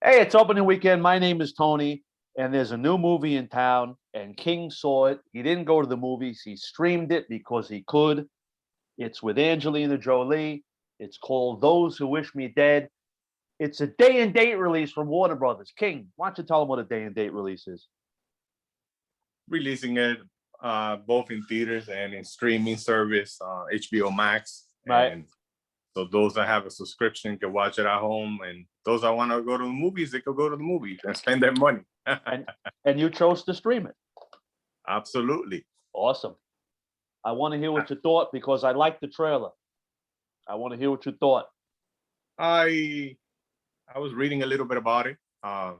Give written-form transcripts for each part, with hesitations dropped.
Hey, it's opening weekend. My name is Tony, and there's a new movie in town, and King saw it. He didn't go to the movies, he streamed it because he could. It's with Angelina Jolie. It's called Those Who Wish Me Dead. It's a day and date release from Warner Brothers. King, why don't you tell them what a day and date release is? Releasing it both in theaters and in streaming service, HBO Max. Right. And so those that have a subscription can watch it at home, and those that want to go to the movies, they could go to the movies and spend their money. And and you chose to stream it. Absolutely. Awesome. I want to hear what you thought because I like the trailer. I want to hear what you thought. I was reading a little bit about it. I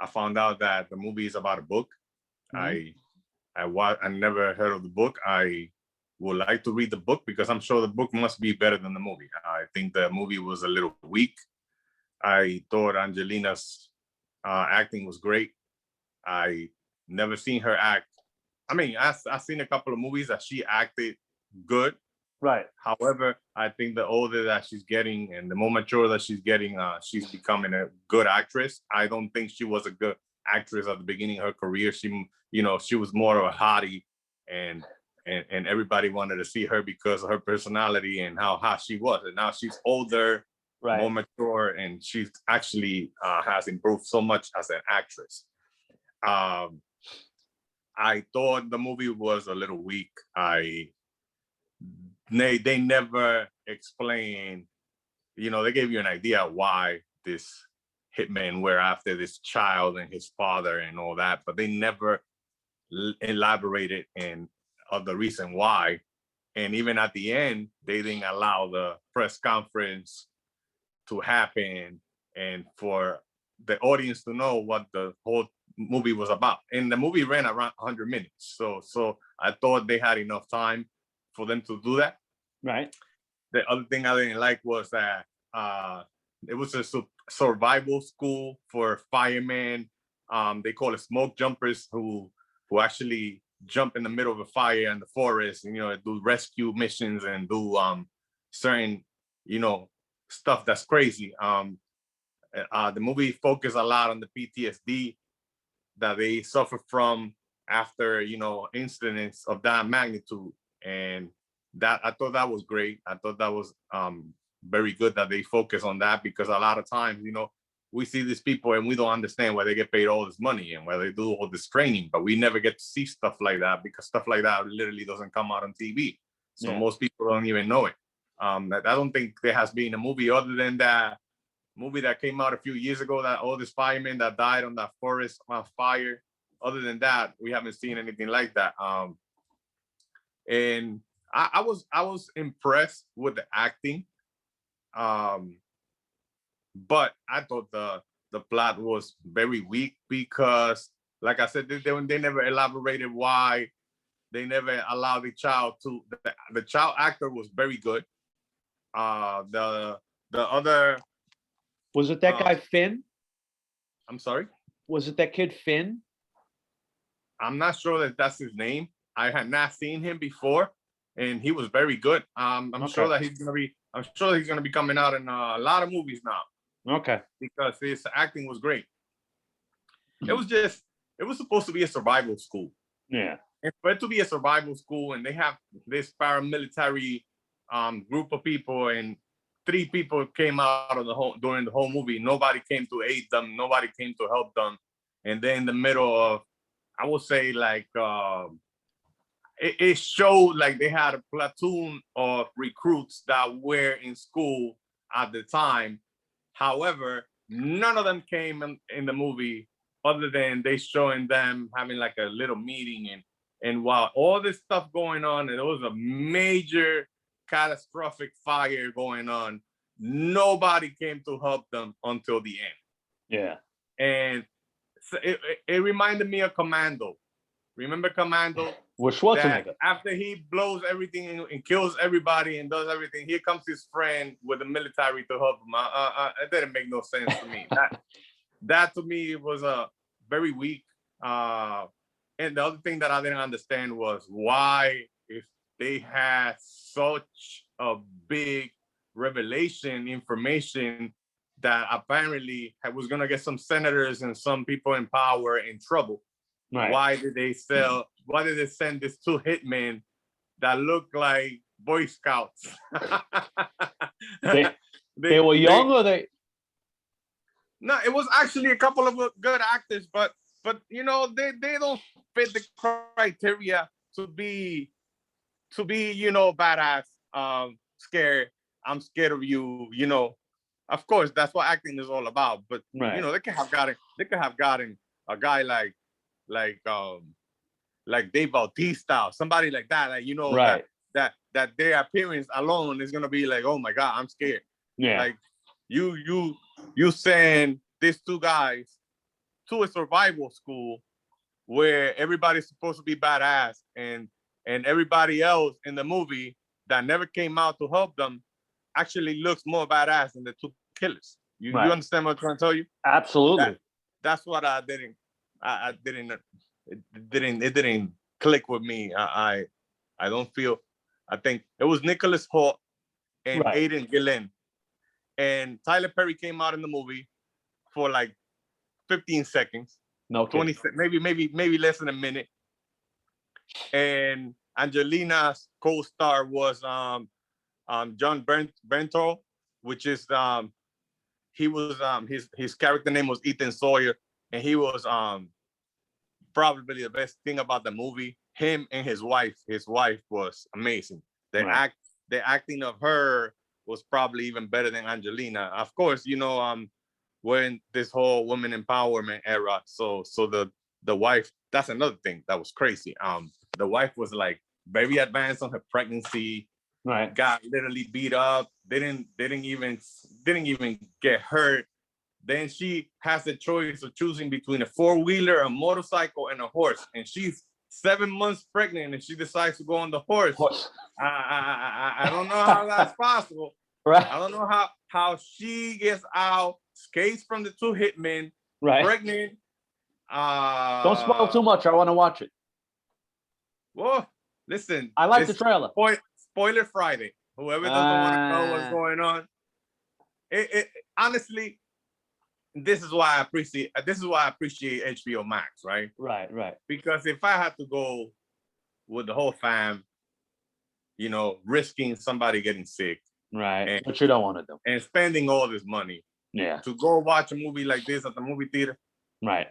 found out that the movie is about a book. Mhm. I never heard of the book. I would like to read the book because I'm sure the book must be better than the movie. I think the movie was a little weak. I thought Angelina's acting was great. I never seen her act. I mean, I've seen a couple of movies that she acted good. Right. However, I think the older that she's getting and the more mature that she's getting, she's becoming a good actress. I don't think she was a good actress at the beginning of her career. She was more of a hottie, and and everybody wanted to see her because of her personality and how hot she was. And now she's older, more Right. mature, and she's actually has improved so much as an actress. Um, I thought the movie was a little weak. They never explain, they gave you an idea why this hitman were after this child and his father and all that, but they never elaborated in the reason why. And even at the end, they didn't allow the press conference to happen and for the audience to know what the whole movie was about. And the movie ran around 100 minutes. So I thought they had enough time for them to do that. Right. The other thing I didn't like was that it was a survival school for firemen. They call it smoke jumpers who actually jump in the middle of a fire in the forest and do rescue missions and do certain stuff that's crazy. The movie focused a lot on the PTSD that they suffer from after incidents of that magnitude, and that I thought that was great. I thought that was very good that they focus on that, because a lot of times we see these people and we don't understand why they get paid all this money and why they do all this training, but we never get to see stuff like that because stuff like that literally doesn't come out on TV. So Yeah. most people don't even know it. I don't think there has been a movie other than that movie that came out a few years ago, that all these firemen that died on that forest fire. Other than that, we haven't seen anything like that. And I was impressed with the acting, but I thought the plot was very weak because, like I said, they never elaborated why. They never allowed the child to. The child actor was very good. The other. Was it that guy Finn? I'm sorry. Was it that kid Finn? I'm not sure that that's his name. I had not seen him before, and he was very good. I'm sure that he's gonna be. I'm sure he's gonna be coming out in a lot of movies now Okay. because his acting was great. It was supposed to be a survival school. Yeah. And for it to be a survival school, and they have this paramilitary group of people, and 3 people came out of during the whole movie. Nobody came to aid them. Nobody came to help them. And then in the middle of, I would say, like it showed like they had a platoon of recruits that were in school at the time. However, none of them came in the movie, other than they showing them having like a little meeting, and while all this stuff going on, and there was a major catastrophic fire going on, nobody came to help them until the end. Yeah. And so it reminded me of Commando. Remember Commando? With That Schwarzenegger. after he blows everything and kills everybody and does everything, here comes his friend with the military to help him. It didn't make no sense to me. That to me was a very weak. And the other thing that I didn't understand was why, if they had such a big revelation information that apparently was gonna get some senators and some people in power in trouble. Right. Why did they send these two hitmen that look like Boy Scouts? They were young, or they? No, it was actually a couple of good actors, but you know, they don't fit the criteria to be you know, badass, scared. I'm scared of you, you know. Of course, that's what acting is all about. But Right. you know, they could have gotten a guy like Dave Bautista or somebody like that. Like, you know, Right. that their appearance alone is gonna be like, oh my God, I'm scared. Yeah. Like you send these two guys to a survival school where everybody's supposed to be badass, and everybody else in the movie that never came out to help them actually looks more badass than the two killers. You understand what I'm trying to tell you? Absolutely. That's what I didn't it didn't click with me. I don't feel. I think it was Nicholas Hoult and Aidan Gillen, and Tyler Perry came out in the movie for like 15 seconds. No, 20, maybe less than a minute. And Angelina's co-star was John Bernthal, which is he was his character name was Ethan Sawyer, and he was probably the best thing about the movie. Him and his wife was amazing. The acting of her was probably even better than Angelina. Of course, you know, we're in this whole woman empowerment era. So the wife, that's another thing that was crazy. The wife was like very advanced on her pregnancy. Right. Got literally beat up. Didn't even get hurt. Then she has the choice of choosing between a four-wheeler, a motorcycle, and a horse. And she's 7 months pregnant, and she decides to go on the horse. I don't know how that's possible. Right. I don't know how she gets out, skates from the two hitmen, pregnant. Don't spoil too much. I want to watch it. Well, listen. I like the trailer. Spoiler Friday. Whoever doesn't want to know what's going on. It honestly, this is why I appreciate HBO Max, right? Right. Because if I had to go with the whole fam, you know, risking somebody getting sick. Right. But you don't want to do. And spending all this money. Yeah. To go watch a movie like this at the movie theater. Right.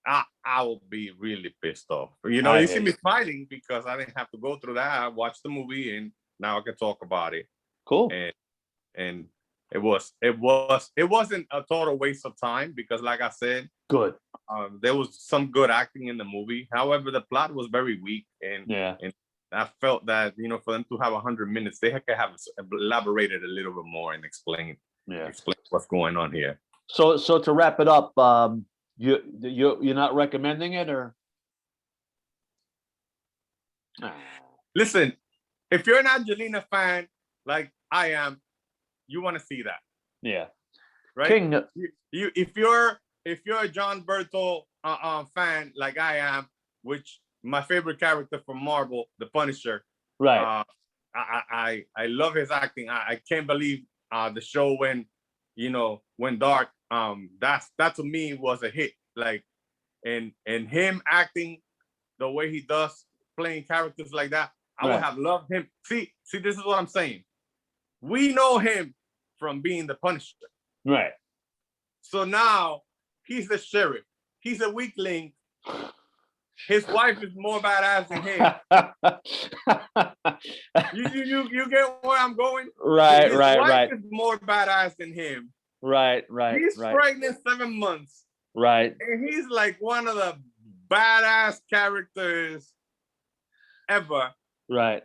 I will be really pissed off. You know, you see me smiling because I didn't have to go through that. I watched the movie and now I can talk about it. Cool. And it wasn't a total waste of time because, like I said, good. There was some good acting in the movie. However, the plot was very weak, and I felt that, you know, for them to have 100 minutes, they could have elaborated a little bit more and explain what's going on here. So to wrap it up, you're not recommending it, or? Listen, if you're an Angelina fan like I am, you want to see that. Yeah. Right. King. If you're a John Bernthal fan like I am, which my favorite character from Marvel, the Punisher. Right. I love his acting. I can't believe the show went dark. That to me was a hit. Like, and him acting the way he does, playing characters like that, I would have loved him. See, this is what I'm saying. We know him from being the Punisher. Right. So now he's the sheriff. He's a weakling. His wife is more badass than him. You get where I'm going? Right. His wife is more badass than him. Right. He's pregnant 7 months. Right. And he's like one of the badass characters ever. Right.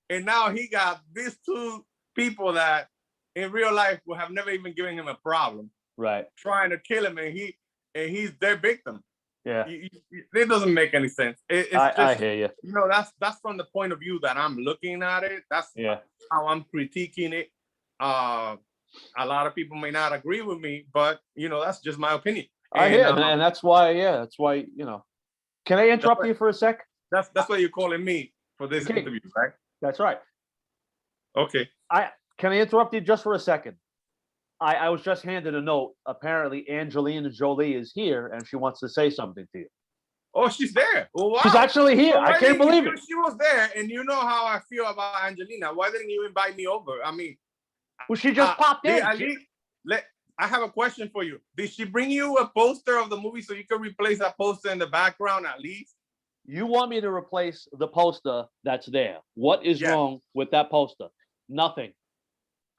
And now he got these two people that in real life will have never even given him a problem. Right. Trying to kill him, and he's their victim. Yeah. It doesn't make any sense. I hear you. You know, that's from the point of view that I'm looking at it. That's how I'm critiquing it. A lot of people may not agree with me, but you know, that's just my opinion. I hear, and that's why, you know. Can I interrupt you for a sec? That's why you're calling me for this interview, right? That's right. Okay. Can I interrupt you just for a second? I was just handed a note. Apparently, Angelina Jolie is here and she wants to say something to you. Oh, she's there. Oh, wow. She's actually here. So I why can't didn't believe you- it. She was there, and you know how I feel about Angelina. Why didn't you invite me over? I mean, Well, she just popped in. at least, I have a question for you. Did she bring you a poster of the movie so you can replace that poster in the background at least? You want me to replace the poster that's there. What is Yes. wrong with that poster? Nothing.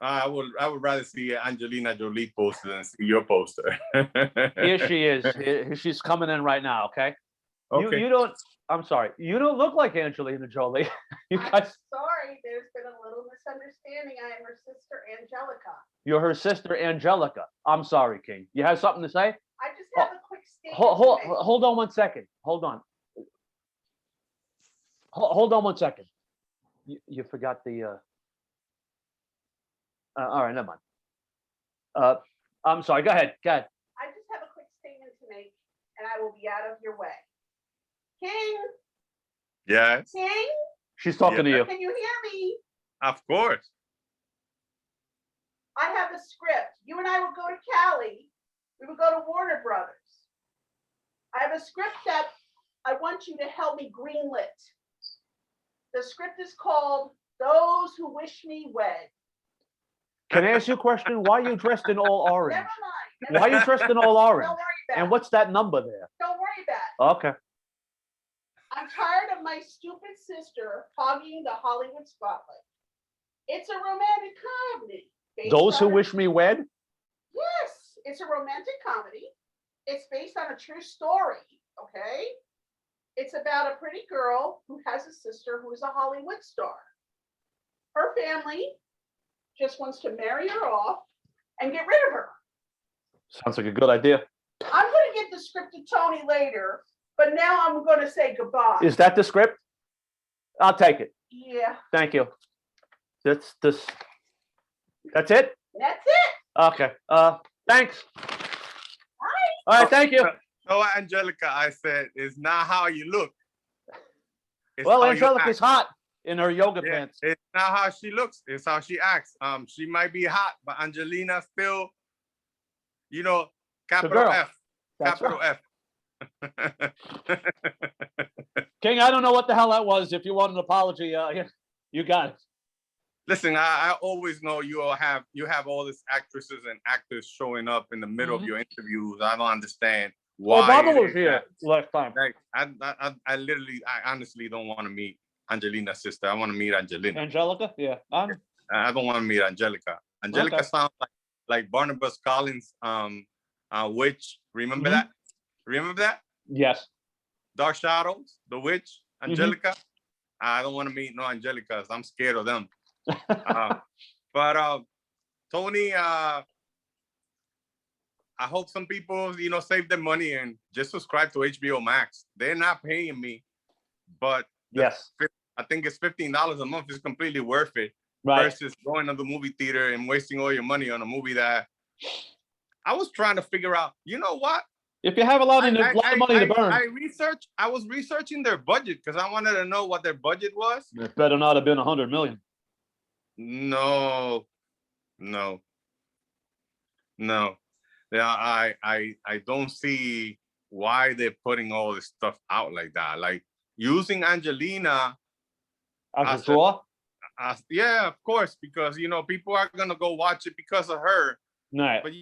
I would rather see Angelina Jolie poster than see your poster. Here she is. She's coming in right now, okay? Okay. You don't, I'm sorry. You don't look like Angelina Jolie. You I'm guys, sorry, there's been a little misunderstanding. I am her sister Angelica. you're her sister Angelica. I'm sorry, King. You have something to say? I just have a quick statement to make. Hold on one second. Hold on. Hold on one second. You forgot the. All right, never mind. I'm sorry. Go ahead. Go ahead. I just have a quick statement to make, and I will be out of your way. King, Yes, King, She's talking to you. can you hear me? of course. I have a script. You and I will go to Cali. We will go to Warner Brothers. I have a script that I want you to help me greenlit. The script is called Those Who Wish Me Wed. Can I ask you a question? Why are you dressed in all orange? Never mind. Why are you dressed in all orange? Don't worry about And it. what's that number there? Don't worry about it. Okay. I'm tired of my stupid sister hogging the Hollywood spotlight. It's a romantic comedy. based Those who on a- wish me wed? Yes, it's a romantic comedy. It's based on a true story, okay? It's about a pretty girl who has a sister who is a Hollywood star. Her family just wants to marry her off and get rid of her. Sounds like a good idea. I'm gonna get the script to Tony later, but now I'm gonna say goodbye. Is that the script? I'll take it. Yeah, Thank you. That's this. That's it? that's it. Okay. Thanks. All right, thank you. No, Angelica, I said, it's not how you look. It's Well, how you Angelica's act. hot in her yoga Yeah, pants. it's not how she looks, it's how she acts. She might be hot, but Angelina still, capital girl. F. That's Capital right. F. King, I don't know what the hell that was. If you want an apology, you got it. Listen, I always know you have all these actresses and actors showing up in the middle Mhm. of your interviews. I don't understand why. Obama it was is here that- last time. Like, I honestly don't want to meet Angelina's sister. I want to meet Angelina. Angelica? Yeah. I don't want to meet Angelica. Angelica Okay. sounds like Barnabas Collins, witch. Remember Mhm. that? Remember that? Yes. Dark Shadows, the witch, Mm-hmm. Angelica. I don't want to meet no Angelicas. I'm scared of them. But Tony, I hope some people, save their money and just subscribe to HBO Max. They're not paying me, but Yes. I think it's $15 a month is completely worth it Right. versus going to the movie theater and wasting all your money on a movie that I was trying to figure out. You know what? If you have a lot of money to burn, I was researching their budget because I wanted to know what their budget was. it better not have been 100 million. No. Yeah, I don't see why they're putting all this stuff out like that. Like using Angelina, As As a a- draw? yeah, of course, because people are gonna go watch it because of her. No. But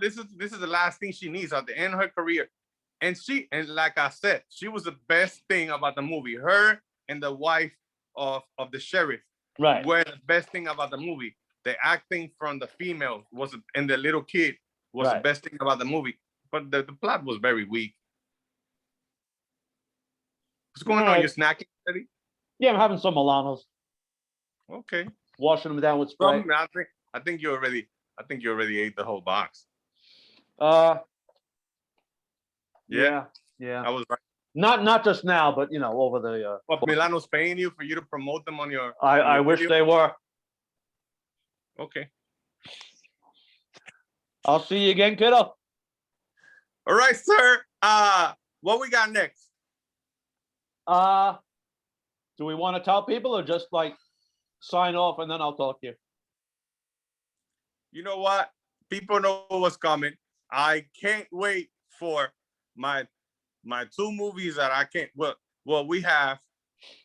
this is the last thing she needs at the end of her career. And like I said, she was the best thing about the movie. Her and the wife of the sheriff Right. were the best thing about the movie. The acting from the female and the little kid was the Right. best thing about the movie. But the plot was very weak. What's going on? Right. You're snacking, Eddie? Yeah, I'm having some Milanos, Okay. washing them down with spray. I think you already ate the whole box. Yeah. Yeah. Yeah. I was right. Not just now, but over the. But Milano's paying you for you to promote them on your. I your wish video? they were. Okay. I'll see you again, kiddo. All right, sir. What we got next? Do we want to tell people or just like sign off and then I'll talk to you? You know what? people know what's coming. I can't wait for my two movies that I can't. Well, we have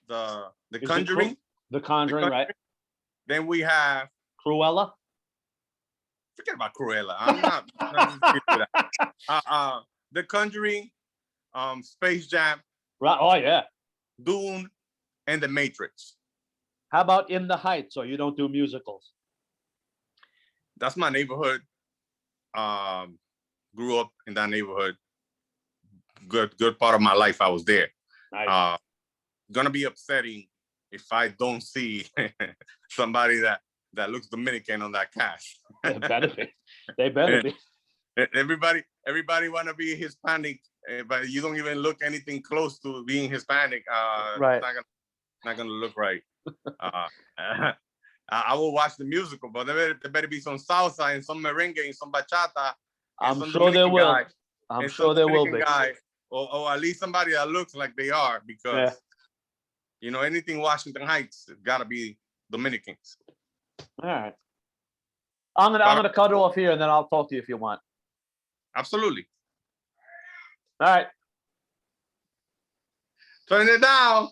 the Is it Conjuring. The Conjuring, right? Then we have, Cruella. forget about Cruella. I'm not into that. The Conjuring, Space Jam, Right. Oh yeah. Dune, and The Matrix. How about In the Heights? Or you don't do musicals? That's my neighborhood. Grew up in that neighborhood. Good part of my life I was there. Nice. Gonna be upsetting if I don't see somebody that looks Dominican on that cast. They better be. They better be. Everybody want to be Hispanic, but you don't even look anything close to being Hispanic. Right. It's not gonna look right. I will watch the musical, but there better be some salsa and some merengue and some bachata. I'm sure there will. I'm sure there will be. Guy, or at least somebody that looks like they are, because anything Washington Heights, it's gotta be Dominicans. All right. I'm gonna cut it off here, and then I'll talk to you if you want. Absolutely. All right. Turn it down.